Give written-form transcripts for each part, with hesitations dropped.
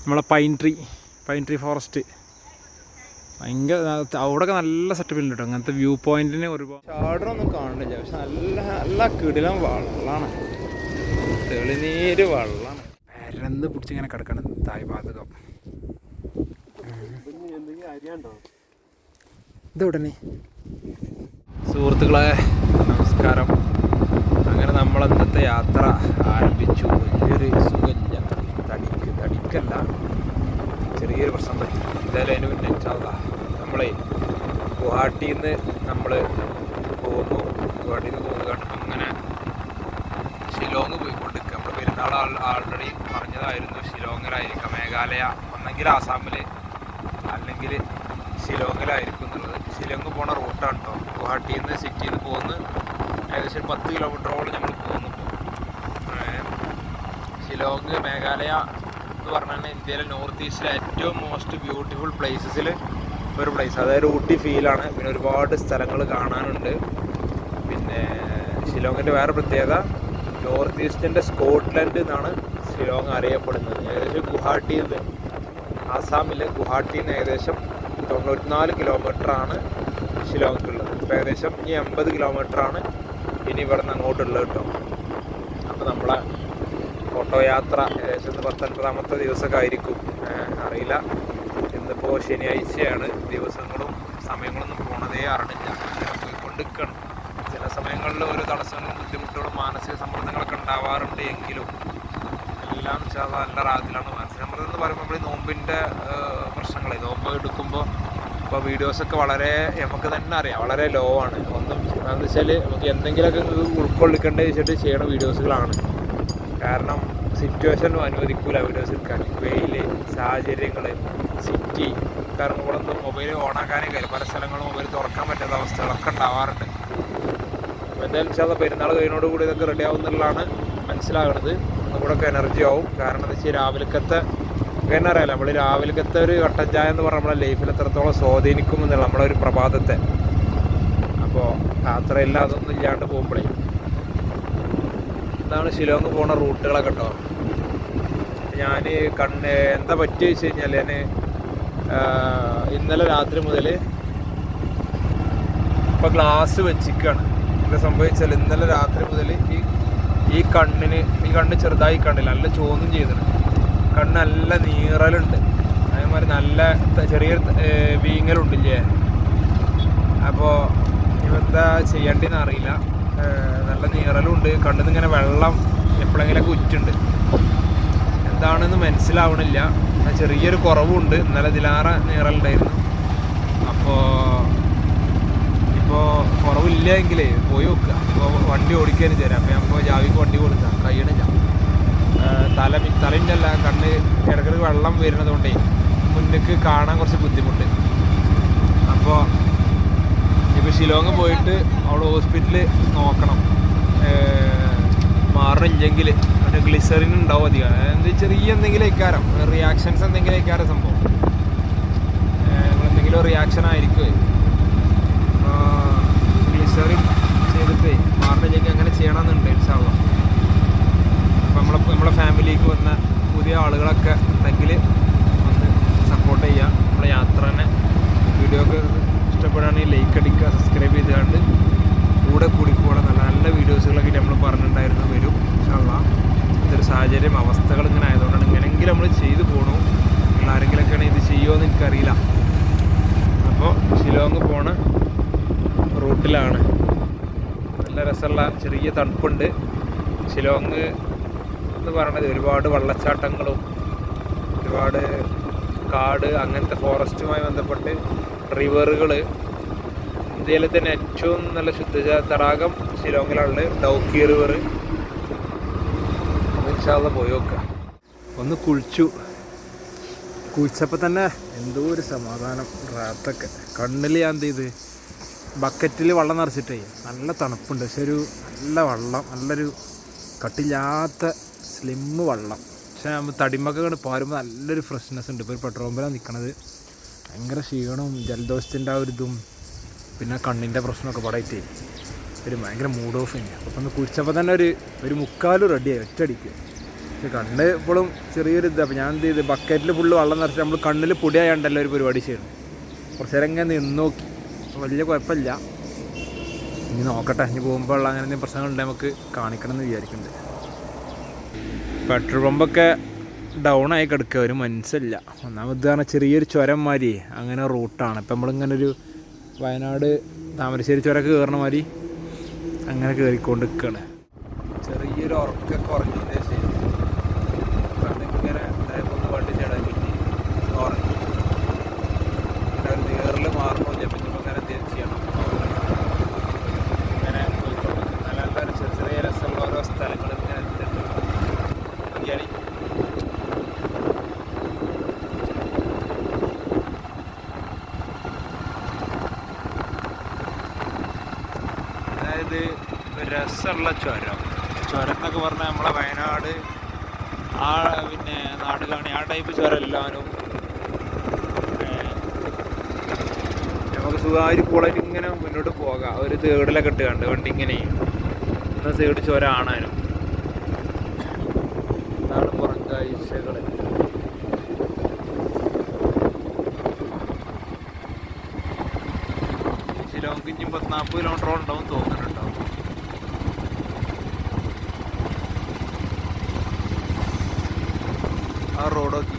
നമ്മളെ pine tree forest ഭയങ്കര അവിടെയൊക്കെ നല്ല സെറ്റപ്പിലുണ്ട് കേട്ടോ. അങ്ങനത്തെ വ്യൂ പോയിന്റിന് ഒരുപാട് ചാടനൊന്നും കാണുന്നില്ല, പക്ഷെ നല്ല നല്ല കിടിലം വെള്ളമാണ്, തെളിനീര് വെള്ളമാണ്. പരന്ന് പിടിച്ചിങ്ങനെ കിടക്കണം തായ് പാതകം. ഇതെവിടനെ സുഹൃത്തുക്കളെ നമസ്കാരം. അങ്ങനെ നമ്മൾ ഇന്നത്തെ യാത്ര ആരംഭിച്ചു. വലിയൊരു സുഖമില്ല, തടിക്കല്ല, ചെറിയൊരു പ്രശ്നം പറ്റി. എന്തായാലും അതിന് മുന്നേ നമ്മളെ ഗുവാഹട്ടിയിൽ നിന്ന് നമ്മൾ പോന്നു കണ്ടപ്പോൾ അങ്ങനെ ഷിലോങ് പോയിക്കൊണ്ടിരിക്കുക. നമ്മൾ പെരുന്നാൾ ആൾറെഡി പറഞ്ഞതായിരുന്നു ഷിലോങ്ങിലായിരിക്കാം, മേഘാലയ ഒന്നെങ്കിൽ ആസാമിൽ അല്ലെങ്കിൽ ഷിലോങ്ങിലായിരിക്കും എന്നുള്ളത്. ഷിലോങ് പോണ റൂട്ടാണ് കേട്ടോ. ഗുവാഹട്ടിയിൽ നിന്ന് സിറ്റിയിൽ നിന്ന് പോകുന്നു ഏകദേശം 10 കിലോമീറ്ററോളം നമ്മൾ പോകുന്നു. ഷിലോങ് മേഘാലയ എന്ന് പറഞ്ഞാൽ ഇന്ത്യയിലെ നോർത്ത് ഈസ്റ്റിലെ ഏറ്റവും മോസ്റ്റ് ബ്യൂട്ടിഫുൾ പ്ലേസസിൽ ഒരു പ്ലേസ്, അതായത് ഊട്ടി ഫീലാണ്. പിന്നെ ഒരുപാട് സ്ഥലങ്ങൾ കാണാനുണ്ട്. പിന്നെ ഷിലോങ്ങിൻ്റെ വേറെ പ്രത്യേകത, നോർത്ത് ഈസ്റ്റിൻ്റെ സ്കോട്ട്ലൻഡ് എന്നാണ് ഷിലോങ് അറിയപ്പെടുന്നത്. ഏകദേശം ഗുവാഹട്ടിയിൽ നിന്ന്, ആസാമിലെ ഗുവാഹട്ടിയിൽ നിന്ന് ഏകദേശം 94 കിലോമീറ്ററാണ് ഷിലോങ്ങിലുള്ളത്. ഇപ്പോൾ ഏകദേശം ഈ 80 കിലോമീറ്ററാണ് ഇനി ഇവിടെ നിന്ന് അങ്ങോട്ടുള്ളത് കേട്ടോ. അപ്പോൾ നമ്മളെ ഓട്ടോ യാത്ര ഏകദേശം 19ാമത്തെ ദിവസമൊക്കെ ആയിരിക്കും, അറിയില്ല. ഇന്നിപ്പോൾ ശനിയാഴ്ചയാണ്, ദിവസങ്ങളും സമയങ്ങളൊന്നും പോണതേ അറിഞ്ഞില്ല, പോയിക്കൊണ്ടിരിക്കണം. ചില സമയങ്ങളിൽ ഒരു തടസ്സങ്ങളും ബുദ്ധിമുട്ടുകളും മാനസിക സമ്മർദ്ദങ്ങളൊക്കെ ഉണ്ടാവാറുണ്ട്. എങ്കിലും എല്ലാം നല്ല റാത്തിലാണ്. മാനസിക സമ്മർദ്ദം എന്ന് പറയുമ്പോൾ നമ്മൾ നോമ്പിൻ്റെ പ്രശ്നങ്ങളെ നോമ്പ് എടുക്കുമ്പോൾ ഇപ്പോൾ വീഡിയോസൊക്കെ വളരെ നമുക്ക് തന്നെ അറിയാം വളരെ ലോ ആണ്. ഒന്നും എന്താണെന്ന് വെച്ചാൽ നമുക്ക് എന്തെങ്കിലുമൊക്കെ ഉൾക്കൊള്ളിക്കേണ്ടത് വെച്ചിട്ട് ചെയ്യണ വീഡിയോസുകളാണ്. കാരണം സിറ്റുവേഷൻ അനുവദിക്കൂല വീഡിയോസ് എടുക്കാൻ. വെയിൽ, സാഹചര്യങ്ങൾ, സിറ്റി, കാരണം ഇവിടെ ഒന്നും മൊബൈൽ ഓണാക്കാനേ കാര്യം പല സ്ഥലങ്ങളും മൊബൈൽ തുറക്കാൻ പറ്റാത്ത അവസ്ഥകളൊക്കെ ഉണ്ടാവാറുണ്ട്. എന്തായാലും ചില പെരുന്നാൾ കഴിഞ്ഞോടുകൂടി ഇതൊക്കെ റെഡി ആവുന്നുള്ളതാണ് മനസ്സിലാകുന്നത്. ഒന്നുകൂടെയൊക്കെ എനർജി ആവും. കാരണം എന്താ വെച്ചാൽ രാവിലക്കത്തെ തന്നെ അറിയാലോ, നമ്മൾ രാവിലക്കത്തെ ഒരു കട്ടൻ ചായ എന്ന് പറഞ്ഞാൽ നമ്മുടെ ലൈഫിൽ എത്രത്തോളം സ്വാധീനിക്കും എന്നുള്ള നമ്മളെ ഒരു പ്രഭാതത്തെ. അപ്പോൾ യാത്രയില്ല അതൊന്നും ഇല്ലാണ്ട് പോകുമ്പോഴേ ഇതാണ് ഷിലോങ് പോണ റൂട്ടുകളൊക്കെ കേട്ടോ. ഞാൻ എന്താ പറ്റിയ വെച്ച് കഴിഞ്ഞാൽ ഞാൻ ഇന്നലെ രാത്രി മുതൽ ഇപ്പോൾ ഗ്ലാസ് വെച്ചിരിക്കുകയാണ്. എന്താ സംഭവിച്ചാൽ ഇന്നലെ രാത്രി മുതൽ ഈ കണ്ണ് ചെറുതായി കണ്ടില്ല, നല്ല ചോദ്യം ചെയ്തിട്ടുണ്ട്. കണ്ണ് നല്ല നീറലുണ്ട്, അതേമാതിരി നല്ല ചെറിയൊരു വീങ്ങലുണ്ടില്ലേ. അപ്പോൾ ഇവന്താ ചെയ്യേണ്ടതെന്ന് അറിയില്ല. നല്ല നീറലുണ്ട്, കണ്ണിൽ നിന്ന് ഇങ്ങനെ വെള്ളം എപ്പോഴെങ്കിലൊക്കെ ഉറ്റുണ്ട്. എന്താണെന്ന് മനസ്സിലാവണില്ല. ചെറിയൊരു കുറവുണ്ട്, ഇന്നലെ ഇതിലാറെ നീറലുണ്ടായിരുന്നു. അപ്പോൾ കുറവില്ല എങ്കിലേ പോയി നോക്കുക. അപ്പോൾ വണ്ടി ഓടിക്കാനും തരാം. അപ്പോൾ ഞാൻ ഇപ്പോൾ ജാവിക്ക് വണ്ടി കൊടുക്കാം, കഴിയണില്ല. തലയിൻ്റെല്ല കണ്ണ് ഇടയ്ക്കിടയ്ക്ക് വെള്ളം വരുന്നതുകൊണ്ടേ മുന്നേക്ക് കാണാൻ കുറച്ച് ബുദ്ധിമുട്ട്. അപ്പോൾ ഇപ്പോൾ ഷിലോങ് പോയിട്ട് അവിടെ ഹോസ്പിറ്റലിൽ നോക്കണം. മാറണില്ലെങ്കിൽ മറ്റേ ഗ്ലിസറിൻ ഉണ്ടാവും അധികം. ചെറിയ എന്തെങ്കിലും ഇക്കാരം റിയാക്ഷൻസ് എന്തെങ്കിലും ഇക്കാരം സംഭവം, എന്തെങ്കിലും റിയാക്ഷൻ ആയിരിക്കും. ഗ്ലിസറിൻ ചെയ്തിട്ട് മാറണില്ലെങ്കിൽ അങ്ങനെ ചെയ്യണമെന്നുണ്ട് ഇൻഷാല്ലാ. അപ്പോൾ നമ്മളെ ഫാമിലിക്ക് വന്ന പുതിയ ആളുകളൊക്കെ ഉണ്ടെങ്കിൽ ഒന്ന് സപ്പോർട്ട് ചെയ്യുക. നമ്മളെ യാത്ര തന്നെ വീഡിയോ ഒക്കെ ഇഷ്ടപ്പെടുകയാണെങ്കിൽ ലൈക്ക് അടിക്കുക, സബ്സ്ക്രൈബ് ചെയ്തുകൊണ്ട് കൂടെ കൂടിപ്പോടെ നല്ല നല്ല വീഡിയോസുകളൊക്കെ നമ്മൾ പറഞ്ഞിട്ടുണ്ടായിരുന്നു വരും ഇൻഷാല്ലാ. ഇതൊരു സാഹചര്യം അവസ്ഥകൾ ഇങ്ങനെ ആയതുകൊണ്ടാണ് ഇങ്ങനെയെങ്കിലും നമ്മൾ ചെയ്തു പോകണു. ആരെങ്കിലൊക്കെയാണ് ഇത് ചെയ്യുമോ എന്ന് എനിക്കറിയില്ല. അപ്പോൾ ഷിലോങ് പോണ റൂട്ടിലാണ്. നല്ല രസമുള്ള ചെറിയ തണുപ്പുണ്ട്. ഷിലോങ് എന്ന് പറയണത് ഒരുപാട് വെള്ളച്ചാട്ടങ്ങളും ഒരുപാട് കാട് അങ്ങനത്തെ ഫോറസ്റ്റുമായി ബന്ധപ്പെട്ട് റിവറുകൾ. ഇന്ത്യയിലെ തന്നെ ഏറ്റവും നല്ല ശുദ്ധജല തടാകം ഷിലോങ്ങിലുള്ള ഡൗക്കി റിവർ. ഇൻഷാല്ലാ പോയി നോക്കുക. ഒന്ന് കുളിച്ചപ്പോൾ തന്നെ എന്തോ ഒരു സമാധാനം. റാത്തൊക്കെ കണ്ണിൽ ഞാൻ എന്ത് ചെയ്ത് ബക്കറ്റിൽ വെള്ളം നിറച്ചിട്ടേ നല്ല തണുപ്പുണ്ട്. പക്ഷെ ഒരു നല്ല വെള്ളം, നല്ലൊരു കട്ടില്ലാത്ത സ്ലിമ്മ് വെള്ളം. പക്ഷേ തടിമൊക്കെ കൊണ്ട് പാരുമ്പോൾ നല്ലൊരു ഫ്രഷ്നെസ് ഉണ്ട്. ഇപ്പോൾ ഒരു പെട്രോൾ പമ്പിലാണ് നിൽക്കണത്. ഭയങ്കര ക്ഷീണവും ജലദോഷത്തിൻ്റെ ആ ഒരു ഇതും പിന്നെ കണ്ണിൻ്റെ പ്രശ്നമൊക്കെ പടയിട്ട് ഒരു ഭയങ്കര മൂഡ് ഓഫ് തന്നെയാണ്. അപ്പോൾ ഒന്ന് കുളിച്ചപ്പോൾ തന്നെ ഒരു മുക്കാലും റെഡിയായി ഒറ്റയടിക്ക്. പക്ഷെ കണ്ണ് ഇപ്പോഴും ചെറിയൊരു ഇത്. അപ്പോൾ ഞാൻ എന്ത് ചെയ്ത് ബക്കറ്റിൽ ഫുള്ള് വെള്ളം നിറച്ച് നമ്മൾ കണ്ണിൽ പൊടിയായണ്ടല്ലോ ഒരു പരിപാടി ചെയ്യണം. കുറച്ച് നേരം ഇങ്ങനെ നിന്ന് നോക്കി, വലിയ കുഴപ്പമില്ല. ഇനി നോക്കട്ടെ, ഇനി പോകുമ്പോൾ ഉള്ള അങ്ങനെ എന്തെങ്കിലും പ്രശ്നങ്ങളുണ്ടെങ്കിൽ നമുക്ക് കാണിക്കണം എന്ന് വിചാരിക്കുന്നുണ്ട്. പെട്രോൾ പമ്പൊക്കെ ഡൗൺ ആയി കിടക്കുക, ഒരു മനസ്സില്ല. ഒന്നാമത് കാരണം ചെറിയൊരു ചുരം മാതിരി അങ്ങനെ റൂട്ടാണ്. ഇപ്പം നമ്മളിങ്ങനെ ഒരു വയനാട് താമരശ്ശേരി ചുരമൊക്കെ കയറണ മാതിരി അങ്ങനെ കയറിക്കൊണ്ട് നിൽക്കുകയാണ്. ചെറിയൊരു ഉറക്കൊക്കെ ഉറങ്ങിയതിന് ശേഷം കണ്ണിങ്ങനെ ഒന്ന് വണ്ടി ചേടാൻ കിട്ടി ഉറങ്ങി. പിന്നെ ഒരു നേറിൽ മാറണില്ല, പിന്നെ ഇപ്പം അങ്ങനെ എന്തെങ്കിലും ചെയ്യണം. ഇങ്ങനെ പോയിക്കോട്ടെ. നല്ല നല്ല ചെറിയ ചെറിയ രസമുള്ള ഓരോ സ്ഥലങ്ങൾ ഇങ്ങനെ എത്തിയിട്ടുണ്ട്. അതായത് രസമുള്ള ചുരം എന്നൊക്കെ പറഞ്ഞാൽ നമ്മളെ വയനാട് ആ പിന്നെ നാട് കാണി ആ ടൈപ്പ് ചുരം എല്ലാവരും നമുക്ക് സുഖമായിട്ട് കൂളായിട്ട് ഇങ്ങനെ മുന്നോട്ട് പോകാം. ഒരു തേടിലൊക്കെ ഇട്ട് കണ്ട് വണ്ടി ഇങ്ങനെ ഇന്ന സൈഡ് ചുരം ആണാനും. അതാണ് പുറം കാഴ്ചകൾ. ശിലോങ്ക് ഇഞ്ചും 40 കിലോമീറ്ററോളം ഉണ്ടാവും തോന്നുന്നുണ്ടാവും. ആ റോഡൊക്കെ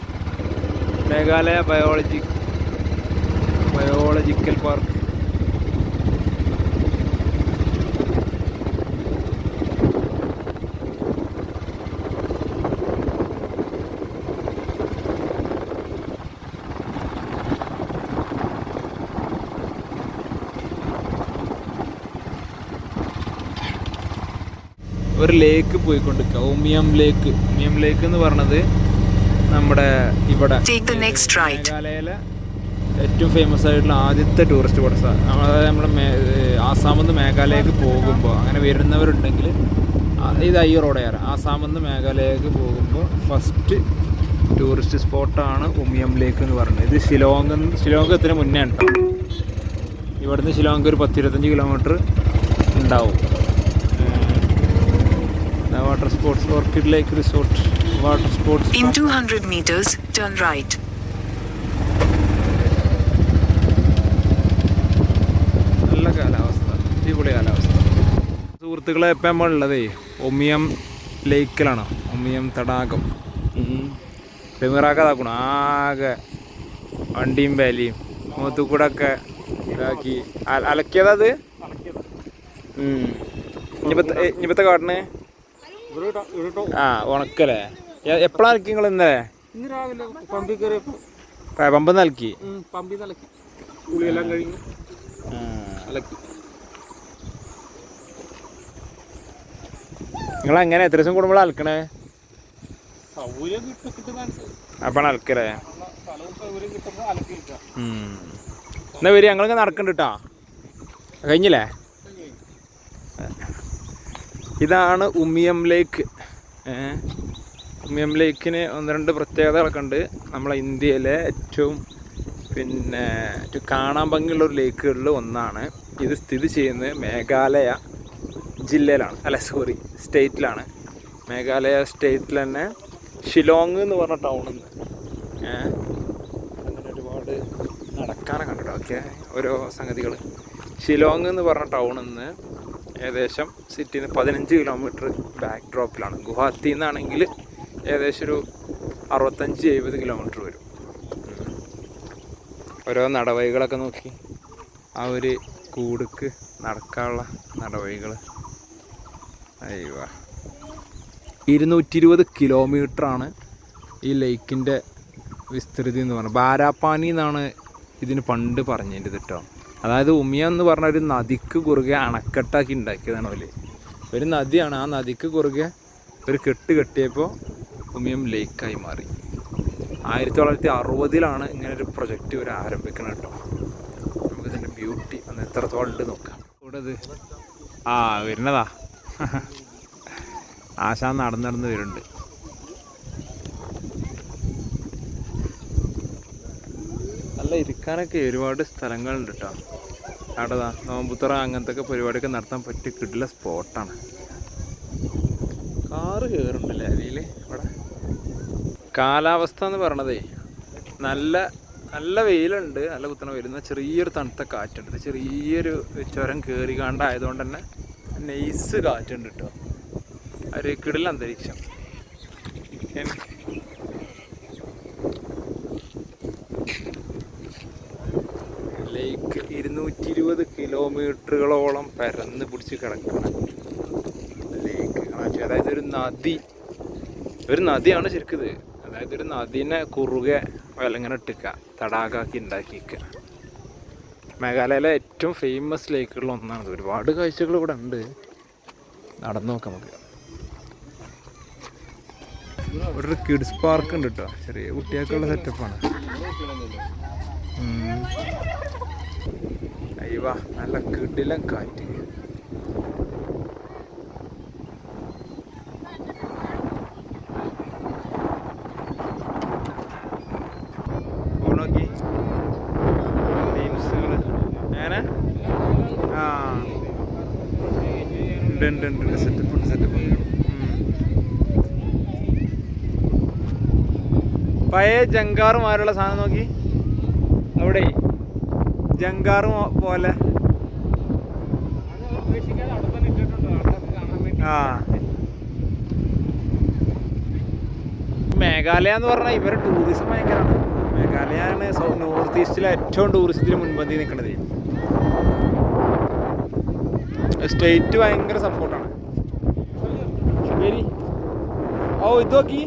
മേഘാലയ ബയോളജിക്കൽ പാർക്ക്. ഒരു ലേക്ക് പോയിക്കൊണ്ടിരിക്കുക, ഉമിയം ലേക്ക് എന്ന് പറഞ്ഞത് നമ്മുടെ ഇവിടെ മേഘാലയയിലെ ഏറ്റവും ഫേമസ് ആയിട്ടുള്ള ആദ്യത്തെ ടൂറിസ്റ്റ് സ്പോട്ട്സ്. അതായത് നമ്മുടെ ആസാമിൽ നിന്ന് മേഘാലയക്ക് പോകുമ്പോൾ അങ്ങനെ വരുന്നവരുണ്ടെങ്കിൽ ഇത് ഈ റോഡേറെ ആസാമിൽ നിന്ന് മേഘാലയക്ക് പോകുമ്പോൾ ഫസ്റ്റ് ടൂറിസ്റ്റ് സ്പോട്ടാണ് ഉമിയം ലേക്ക് എന്ന് പറയുന്നത്. ഇത് ഷിലോങ് എത്തിന് മുന്നേ ഉണ്ടാവും. ഇവിടുന്ന് ഷിലോങ് ഒരു 10-25 കിലോമീറ്റർ ഉണ്ടാവും. Water sports orchid lake resort water sports. In 200 meters, turn right. നല്ല കാലാവസ്ഥ, അടിപൊളി കാലാവസ്ഥ. സുഹൃത്തുക്കളെ, ഇപ്പം നമ്മളുള്ളതേ ഉമിയം ലേക്കിലാണ്, ഉമിയം തടാകം. പെമിറാക്കാതാക്കണം ആകെ വണ്ടിയും വേലിയും മുഖത്തു കൂടെ ഒക്കെ ഇതാക്കി അലക്കിയതത്. ഇനിപ്പത്തെ കാട്ടിന് ആ ഉണക്കല്ലേ? എപ്പോഴാണ് അലക്കി നിങ്ങൾ? ഇന്നലെ പമ്പ് നൽകി കുളിയെല്ലാം കഴിഞ്ഞ് അലക്കി. നിങ്ങളെങ്ങനെ എത്ര ദിവസം കൂടുമ്പോൾ അലക്കണേ? സൗകര്യം അപ്പാണ് അലക്കല്ലേ? എന്നാ വരി, ഞങ്ങളിങ്ങനെ നടക്കണ്ട കേട്ടോ. കഴിഞ്ഞില്ലേ? ഇതാണ് ഉമിയം ലേക്ക്. ഉമിയം ലേക്കിന് 1-2 പ്രത്യേകതകളൊക്കെ ഉണ്ട്. നമ്മളെ ഇന്ത്യയിലെ ഏറ്റവും കാണാൻ ഭംഗിയുള്ളൊരു ലേക്കുകളിൽ ഒന്നാണ്. ഇത് സ്ഥിതി ചെയ്യുന്നത് മേഘാലയ ജില്ലയിലാണ്, സ്റ്റേറ്റിലാണ്. മേഘാലയ സ്റ്റേറ്റിൽ തന്നെ ഷിലോങ് എന്ന് പറഞ്ഞ ടൗണിൽ നിന്ന് അങ്ങനെ ഒരുപാട് നടക്കാനൊക്കെ ഉണ്ട്. ഓക്കെ, ഓരോ സംഗതികൾ. ഷിലോങ് എന്ന് പറഞ്ഞ ടൗണിൽ നിന്ന് ഏകദേശം സിറ്റിയിൽ നിന്ന് 15 കിലോമീറ്റർ ബാക്ക് ഡ്രോപ്പിലാണ്. ഗുവാഹത്തിയിൽ നിന്നാണെങ്കിൽ ഏകദേശം ഒരു 65-70 കിലോമീറ്റർ വരും. ഓരോ നടവഴികളൊക്കെ നോക്കി, ആ ഒരു കൂടുക്ക് നടക്കാനുള്ള നടവഴികൾ. അയ്യോ, 220 കിലോമീറ്ററാണ് ഈ ലേക്കിൻ്റെ വിസ്തൃതി എന്ന് പറഞ്ഞത്. ബാരാപ്പാനി എന്നാണ് ഇതിന് പണ്ട് പറഞ്ഞതിൻ്റെ കേട്ടോ. അതായത് ഉമിയം എന്ന് പറഞ്ഞ ഒരു നദിക്ക് കുറുകെ അണക്കെട്ടാക്കി ഉണ്ടാക്കിയതാണ് പോലെ. ഒരു നദിയാണ്, ആ നദിക്ക് കുറുകെ ഒരു കെട്ടിയപ്പോൾ ഉമിയം ലേക്കായി മാറി. 1960-ലാണ് ഇങ്ങനൊരു പ്രൊജക്റ്റ് ഇവർ ആരംഭിക്കണം കേട്ടോ. നമുക്കിതിൻ്റെ ബ്യൂട്ടി ഒന്ന് എത്രത്തോളം ഉണ്ട് നോക്കാം. ഇവിടെ ഇത് വരുന്നതാ ആശാൻ നടന്ന് വരുന്നുണ്ട്. നല്ല ഇരിക്കാനൊക്കെ ഒരുപാട് സ്ഥലങ്ങളുണ്ട് കേട്ടോ. അവിടെ നോമ്പുത്തറ അങ്ങനത്തെ ഒക്കെ പരിപാടിയൊക്കെ നടത്താൻ പറ്റിയ കിടില സ്പോട്ടാണ്. കാറ് കയറുന്നുണ്ടല്ലേ അതിൽ ഇവിടെ. കാലാവസ്ഥ എന്ന് പറയണതേ നല്ല നല്ല വെയിലുണ്ട്, നല്ല കുത്തണ വെയിലുന്ന ചെറിയൊരു തണുത്ത കാറ്റുണ്ട്. ചെറിയൊരു ചുരം കയറി കാണ്ടായതുകൊണ്ട് തന്നെ നൈസ് കാറ്റുണ്ട് കേട്ടോ. ഒരു കിടില അന്തരീക്ഷം. ലേക്ക് 220 കിലോമീറ്ററുകളോളം പരന്ന് പിടിച്ച് കിടക്കണം ലേക്ക്. അതായത് ഒരു നദിയാണ് ശരിക്കും ഇത്. അതായത് ഒരു നദീനെ കുറുകെ വിലങ്ങനെ ഇട്ടിക്കുക, തടാകാക്കി ഉണ്ടാക്കിക്കുക. മേഘാലയയിലെ ഏറ്റവും ഫേമസ് ലേക്കുകളിൽ ഒന്നാണ്. ഒരുപാട് കാഴ്ചകൾ ഇവിടെ ഉണ്ട്, നടന്നു നോക്കാം നമുക്ക്. ഇവിടെ ഒരു കിഡ്സ് പാർക്ക് ഉണ്ട് കേട്ടോ, ചെറിയ കുട്ടികൾക്കുള്ള സെറ്റപ്പാണ്. അയ്യവാ നല്ല കിടിലൻ കാറ്റ്. പഴയ ജങ്കാറുമാരുള്ള സാധനം നോക്കി അവിടെ, ജങ്കാറ് പോലെ. മേഘാലയ എന്ന് പറഞ്ഞാൽ ഇവരെ ടൂറിസം ഭയങ്കരമാണ്. മേഘാലയാണ് നോർത്ത് ഈസ്റ്റിലെ ഏറ്റവും ടൂറിസത്തിന് മുൻപന്തി നിൽക്കുന്നത്. സ്റ്റേറ്റ് ഭയങ്കര സപ്പോർട്ടാണ്. ശരി, ഓ ഇത് നോക്കി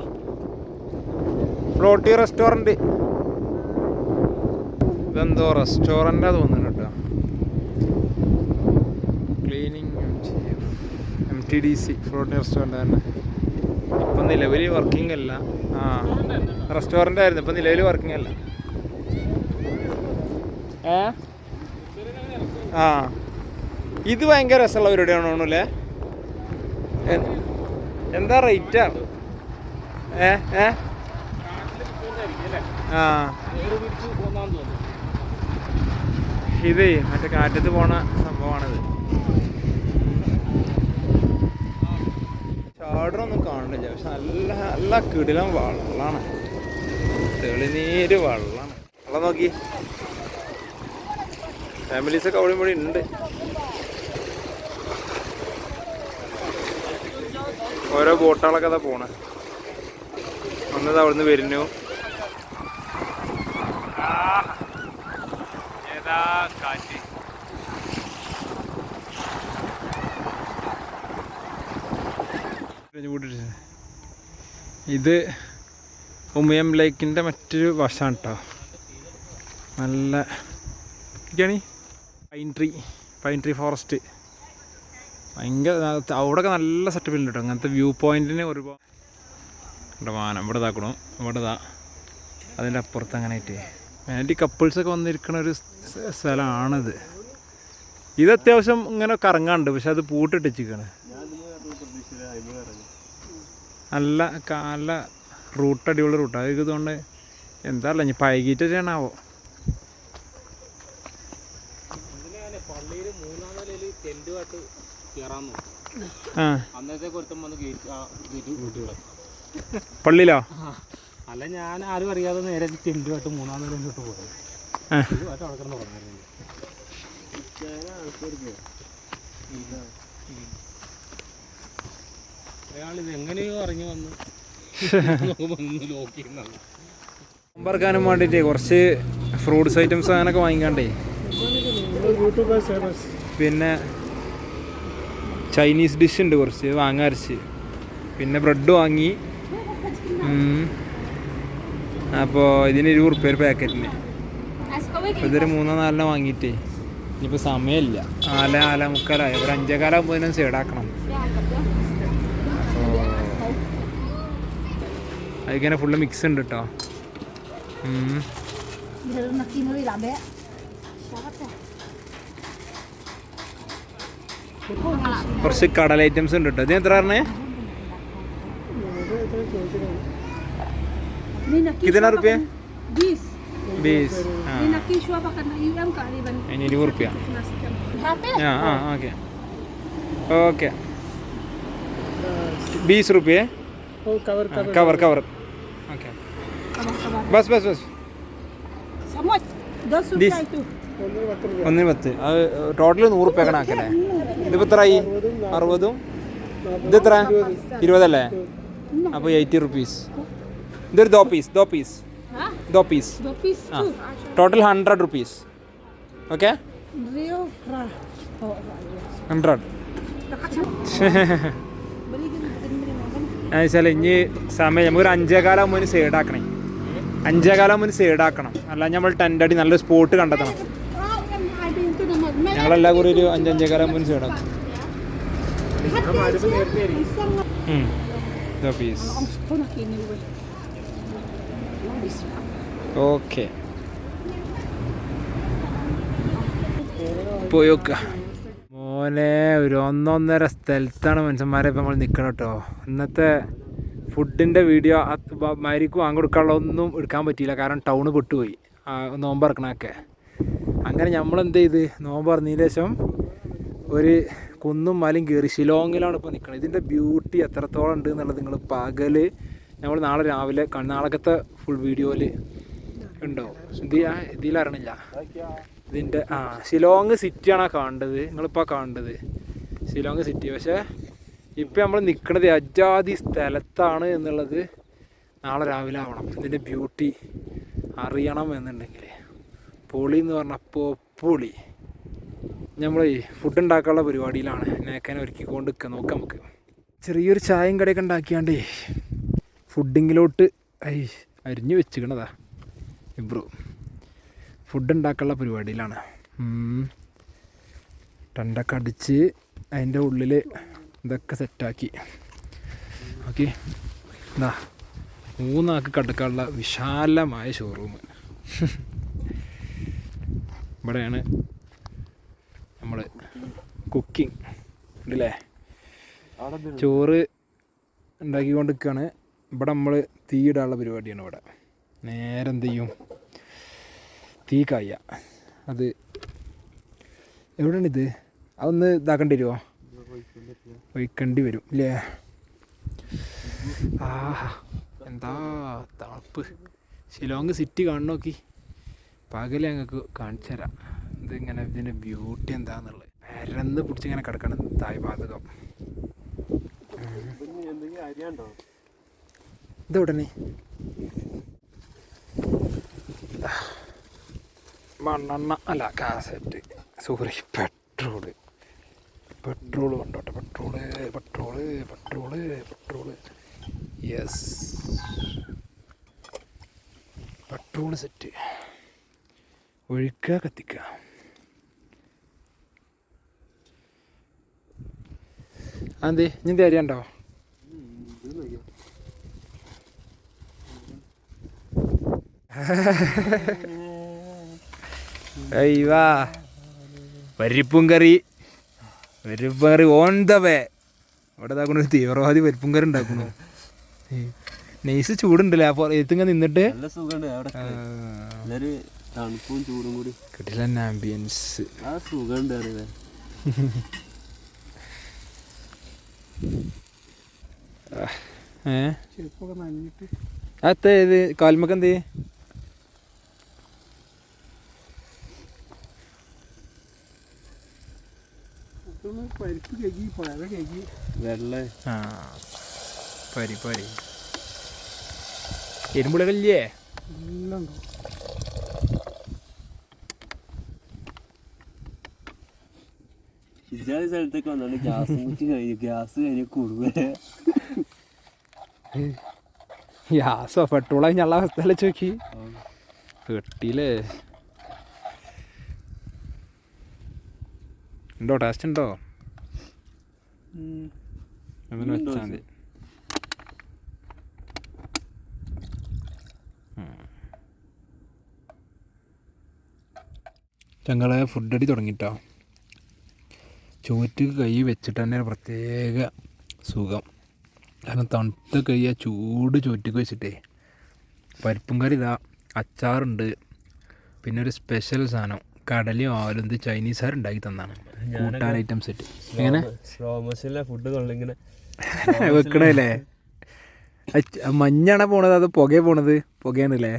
ഫ്ലോട്ടി റെസ്റ്റോറൻറ്റ്. ഇതെന്തോ റെസ്റ്റോറൻറ്റാ തോന്നുന്നു കേട്ടോ. ക്ലീനിങ് MTDC ഫ്ലോട്ടി റെസ്റ്റോറൻറ്റ് തന്നെ. ഇപ്പം നിലവിൽ വർക്കിംഗ് അല്ല. റെസ്റ്റോറൻ്റ് ആയിരുന്നു, ഇപ്പം നിലവിൽ വർക്കിംഗ് അല്ല. ഇത് ഭയങ്കര രസമുള്ള പരിപാടിയാണ് തോന്നുന്നല്ലേ. എന്താ റേറ്റാ? ഇത് മറ്റേ കാറ്റത്ത് പോണ സംഭവമാണിത്. ചാടറൊന്നും കാണുന്നില്ല, പക്ഷെ നല്ല നല്ല കിടിലം വെള്ളമാണ്, തെളിനീര് വെള്ളമാണ്. വെള്ളം നോക്കി ഫാമിലീസൊക്കെ അവിടെ ഇവിടെ ഉണ്ട്. ഓരോ ബോട്ടുകളൊക്കെ അതാ പോണ. ഒന്നത് അവിടുന്ന് വരുന്നു. ഏതാ കാറ്റ്. ഇത് ഉമിയം ലേക്കിൻ്റെ മറ്റൊരു വശമാണ് കേട്ടോ. നല്ല പൈൻ ട്രീ ഫോറസ്റ്റ് ഭയങ്കര. അവിടെയൊക്കെ നല്ല സെറ്റപ്പിലുണ്ട് കേട്ടോ. അങ്ങനത്തെ വ്യൂ പോയിന്റിന് ഒരുപാട് ഇവിടെ വാനം ഇവിടെ ഇതാക്കണം. ഇവിടെ ഇതാ അതിൻ്റെ അപ്പുറത്ത് അങ്ങനെ ആയിട്ട് മെയിനായിട്ട് കപ്പിൾസൊക്കെ വന്നിരിക്കുന്ന ഒരു സ്ഥലമാണിത്. ഇത് അത്യാവശ്യം ഇങ്ങനെ കറങ്ങാണ്ട്, പക്ഷെ അത് പൂട്ടിട്ടിച്ചിരിക്കുകയാണ്. നല്ല റൂട്ട്, അടിപൊളി റൂട്ടാണ്. അത് ഇതുകൊണ്ട് എന്താ അല്ല ഇനി പൈകിട്ടാണാവോ. പള്ളിയിലോ? അല്ല, ഞാൻ ആരും അറിയാതെ നേരെ ടെൻറ്റുമായിട്ട് 3-ാം നിലയിലോട്ട് പോകും. അയാളിത് എങ്ങനെയോ ഇറങ്ങി വന്ന് പറക്കാനും വേണ്ടിയിട്ട് കുറച്ച് ഫ്രൂട്ട്സ് ഐറ്റംസ് അങ്ങനെയൊക്കെ വാങ്ങിക്കാണ്ടേ. പിന്നെ ചൈനീസ് ഡിഷ് ഉണ്ട് കുറച്ച് വാങ്ങാരച്ച്. പിന്നെ ബ്രെഡ് വാങ്ങി. അപ്പോൾ ഇതിന് 20 റുപ്യ ഒരു പാക്കറ്റിന്. ഇതൊരു 3-4 വാങ്ങിയിട്ടേ ഇനിയിപ്പോൾ സമയമില്ല. 4:45 ഒരു 5:15 ഇതിനും സൈഡാക്കണം. അപ്പോൾ അതിങ്ങനെ ഫുള്ള് മിക്സ് ഉണ്ട് കേട്ടോ. കുറച്ച് കടൽ ഐറ്റംസ് ഉണ്ട് കേട്ടോ. ഇതിന് എത്ര പറഞ്ഞേ? कितना रुपया? 20. ini 20 rupiah. Ya, oke. Oke. 20 rupiah. cover. Oke. Bus bus bus Semua 2 This. suka itu. 110 അത് ടോട്ടൽ 100 റുപ്യ കണക്കല്ലേ ഇതിപ്പോൾ എത്രയായി 60ഉം ഇത് എത്ര 20 അല്ലേ അപ്പോൾ 80 റുപ്പീസ് ഇതൊരു ദോ piece Hah? 2 piece 2 piece Ah. tu. Total 100 rupees okay Rio Ra. Oh, 100 എന്നുവെച്ചാൽ ഇനി സമയം നമുക്കൊരു 5:15 ആകുമ്പോൾ സൈഡാക്കണേ 5:15 ആകുമ്പോൾ സൈഡാക്കണം അല്ല നമ്മൾ ടെൻ്റ് അടി നല്ലൊരു സ്പോട്ട് കണ്ടെത്തണം Oh, yang ada itu nama. ഞങ്ങളെല്ലാം കൂടി ഒരു 5:15 ആകുമ്പോൾ സൈഡാക്കും piece Pun nak ini weh. Okay പോയോക്ക മോനെ ഒരു 1.5 സ്ഥലത്താണ് മനുഷ്യന്മാരെ ഇപ്പം നമ്മൾ നിൽക്കണം കേട്ടോ ഇന്നത്തെ ഫുഡിൻ്റെ വീഡിയോ മാരിക്ക് വാങ്ങിക്കൊടുക്കാനുള്ള ഒന്നും എടുക്കാൻ പറ്റിയില്ല കാരണം ടൗണ് പെട്ടുപോയി നോമ്പ് ഇറക്കണമൊക്കെ അങ്ങനെ നമ്മളെന്ത് ചെയ്ത് നോമ്പ് ഇറങ്ങിയതിന് ശേഷം ഒരു കുന്നും മലയും കയറി ഷിലോങ്ങിലാണ് ഇപ്പോൾ നിൽക്കുന്നത് ഇതിൻ്റെ ബ്യൂട്ടി എത്രത്തോളം ഉണ്ട് എന്നുള്ളത് നിങ്ങൾ പകൽ നമ്മൾ നാളെ രാവിലെ നാളത്തെ ഫുൾ വീഡിയോയിൽ ഉണ്ടോ ഇതിലറിയണില്ല ഇതിൻ്റെ ഷിലോങ് സിറ്റിയാണ് കാണേണ്ടത് നിങ്ങളിപ്പോൾ കാണേണ്ടത് ഷിലോങ് സിറ്റി പക്ഷേ ഇപ്പം നമ്മൾ നിൽക്കുന്നത് അജാതി സ്ഥലത്താണ് എന്നുള്ളത് നാളെ രാവിലെ ആവണം ഇതിൻ്റെ ബ്യൂട്ടി അറിയണം എന്നുണ്ടെങ്കിൽ പൊളി എന്ന് പറഞ്ഞാൽ പൊളി നമ്മൾ ഫുഡ് ഉണ്ടാക്കാനുള്ള പരിപാടിയിലാണ് നേക്കനെ ഒരുക്കിക്കൊണ്ട് നിൽക്കുക നോക്കാം നമുക്ക് ചെറിയൊരു ചായയും കടയൊക്കെ ഉണ്ടാക്കിയാണ്ടേ ഫുഡിങ്ങിലോട്ട് അരിഞ്ഞു വെച്ചിക്കണതാ ഇബ്രു ഫുഡ് ഉണ്ടാക്കാനുള്ള പരിപാടിയിലാണ് ടണ്ടൊക്കെ അടിച്ച് അതിൻ്റെ ഉള്ളിൽ ഇതൊക്കെ സെറ്റാക്കി ഓക്കെ എന്താ 3 ആൾക്ക് കിടക്കാനുള്ള വിശാലമായ ഷോറൂം ഇവിടെയാണ് നമ്മൾ കുക്കിംഗ് ഉണ്ടല്ലേ ചോറ് ഉണ്ടാക്കിക്കൊണ്ട് നിൽക്കുകയാണ് ഇവിടെ നമ്മൾ തീ ഇടാനുള്ള പരിപാടിയാണ് ഇവിടെ നേരെ എന്ത് ചെയ്യും തീ കായ അത് എവിടെയാണിത് അതൊന്ന് ഇതാക്കേണ്ടി വരുമോ ഒഴിക്കേണ്ടി വരും ഇല്ലേ ആഹാ എന്താ തണുപ്പ് ഷിലോങ് സിറ്റി കാണു നോക്കി പകല് ഞങ്ങൾക്ക് കാണിച്ചു തരാം ഇതിങ്ങനെ ഇതിൻ്റെ ബ്യൂട്ടി എന്താണെന്നുള്ളത് പരന്ന് പിടിച്ചിങ്ങനെ കിടക്കണം തായ് പാതകം ഇതെവിടനെ മണ്ണെണ്ണ അല്ല കാസറ്റ് സോറി പെട്രോള് കൊണ്ടോട്ടെ പെട്രോള് യെസ് പെട്രോള് സെറ്റ് ഒഴിക്കുക കത്തിക്കുക അതെ ഇനി തരികണ്ടോ അയ്യവാ പരിപ്പും കറി ഓൺ ദ വേ ഇവിടെ ഇതാക്കണ തീവ്രവാദി പരിപ്പും കറി ഉണ്ടാക്കണു നൈസ് ചൂടുണ്ടല്ലേ അപ്പോൾ എത്തിങ്ങനെ നിന്നിട്ട് തണുപ്പും ചൂടും കൂടി കിട്ടില്ല ആംബിയൻസ് ആ സുഖമുണ്ട് അറിയാ അത്തെ ഇത് കാൽമക്ക് എന്ത് വെള്ള പരി എരുമ്പുളകല്ലേ ഇജാതി സ്ഥലത്തേക്ക് വന്നാണ് ഗ്യാസ് കഴിഞ്ഞ് കൂടുതൽ ഗ്യാസോ പെട്രോൾ കഴിഞ്ഞുള്ള അവസ്ഥയിലെ ചോക്കി കിട്ടിയില്ലേ ഉണ്ടോ ടേസ്റ്റ് ഉണ്ടോ അങ്ങനെ വെച്ചാൽ മതി ഞങ്ങളെ ഫുഡടി തുടങ്ങിട്ടോ ചോറ്റ് കൈ വെച്ചിട്ട് തന്നെ പ്രത്യേക സുഖം കാരണം തണുത്ത കൈ ആ ചൂട് ചോറ്റക്ക് വെച്ചിട്ടേ പരിപ്പും കറി ഇതാ അച്ചാറുണ്ട് പിന്നെ ഒരു സ്പെഷ്യൽ സാധനം കടലയും ആവലും ഇത് ചൈനീസുകാർ ഉണ്ടാക്കി തന്നാണ് കൂട്ടാൻ ഐറ്റം സെറ്റ് എങ്ങനെ സ്ലോ മോഷനിലെ ഫുഡ് കൊള്ളിങ്ങനെ വെക്കണല്ലേ മഞ്ഞാണ് പോണത് അത് പുകയാണ് പോണത്? പുകയാണല്ലേ.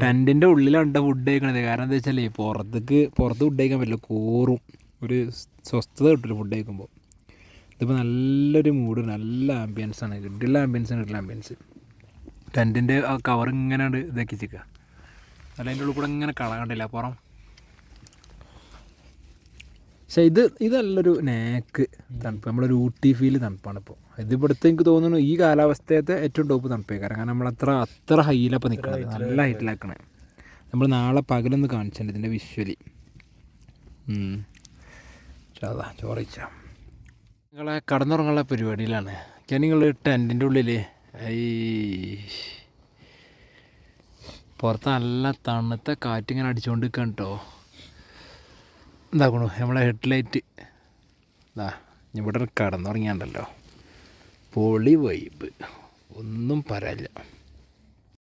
ടെൻറ്റിൻ്റെ ഉള്ളിലാണ് ഫുഡ് കഴിക്കണത്. കാരണം എന്താ വെച്ചാൽ പുറത്ത് ഫുഡ് കഴിക്കാൻ പറ്റില്ല, കോറും ഒരു സ്വസ്ഥത കിട്ടില്ല ഫുഡ് കഴിക്കുമ്പോൾ. ഇതിപ്പോൾ നല്ലൊരു മൂഡ്, നല്ല ആംബിയൻസാണ്, കിട്ടില്ല ആംബിയൻസ്. ടെൻറ്റിൻ്റെ ആ കവർ ഇങ്ങനെ ഇതാക്കി വെച്ചിരിക്കുക. അല്ല അതിൻ്റെ ഉള്ളിൽ കൂടെ ഇങ്ങനെ കളകണ്ടില്ല പുറം. പക്ഷേ ഇത് നല്ലൊരു നേക്ക് തണുപ്പ്, നമ്മളൊരു ഊട്ടി ഫീൽ തണുപ്പാണ് ഇപ്പോൾ. ഇതിവിടുത്തെ എനിക്ക് തോന്നുന്നു ഈ കാലാവസ്ഥയത്തെ ഏറ്റവും ടോപ്പ് തണുപ്പേ. കാരണം നമ്മളത്ര ഹൈയിലപ്പോൾ നിൽക്കുന്നത്, നല്ല ഹൈറ്റിലാക്കണേ. നമ്മൾ നാളെ പകലൊന്ന് കാണിച്ചിട്ടുണ്ട് ഇതിൻ്റെ വിഷ്വലി. അതാ ചോറിച്ച നിങ്ങളെ കടന്നുറങ്ങാനുള്ള പരിപാടിയിലാണ്. നിങ്ങൾ ടെൻറ്റിൻ്റെ ഉള്ളിൽ പുറത്ത് നല്ല തണുത്ത കാറ്റിങ്ങനെ അടിച്ചുകൊണ്ട് നിൽക്കാൻ കേട്ടോ. എന്താക്കണു നമ്മളെ ഹെഡ്ലൈറ്റ് ഇവിടെ കടന്നുറങ്ങിയാണ്ടല്ലോ, പൊളി വൈബ്, ഒന്നും പറയാനില്ല.